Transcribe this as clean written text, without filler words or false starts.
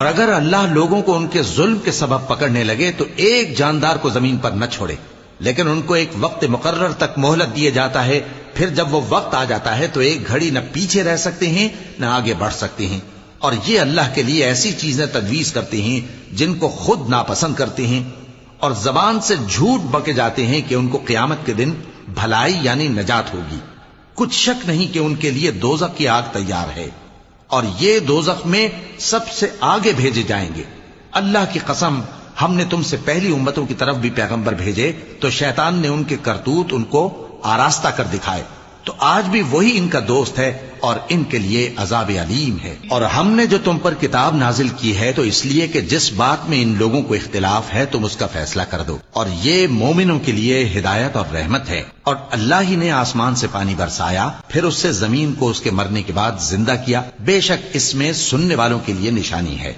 اور اگر اللہ لوگوں کو ان کے ظلم کے سبب پکڑنے لگے تو ایک جاندار کو زمین پر نہ چھوڑے، لیکن ان کو ایک وقت مقرر تک مہلت دیے جاتا ہے، پھر جب وہ وقت آ جاتا ہے تو ایک گھڑی نہ پیچھے رہ سکتے ہیں نہ آگے بڑھ سکتے ہیں، اور یہ اللہ کے لیے ایسی چیزیں تجویز کرتے ہیں جن کو خود ناپسند کرتے ہیں، اور زبان سے جھوٹ بکے جاتے ہیں کہ ان کو قیامت کے دن بھلائی یعنی نجات ہوگی۔ کچھ شک نہیں کہ ان کے لیے دوزخ کی آگ تیار ہے، اور یہ دوزخ میں سب سے آگے بھیجے جائیں گے۔ اللہ کی قسم، ہم نے تم سے پہلی امتوں کی طرف بھی پیغمبر بھیجے تو شیطان نے ان کے کرتوت ان کو آراستہ کر دکھائے، تو آج بھی وہی ان کا دوست ہے اور ان کے لیے عذاب علیم ہے۔ اور ہم نے جو تم پر کتاب نازل کی ہے تو اس لیے کہ جس بات میں ان لوگوں کو اختلاف ہے تم اس کا فیصلہ کر دو، اور یہ مومنوں کے لیے ہدایت اور رحمت ہے۔ اور اللہ ہی نے آسمان سے پانی برسایا، پھر اس سے زمین کو اس کے مرنے کے بعد زندہ کیا، بے شک اس میں سننے والوں کے لیے نشانی ہے۔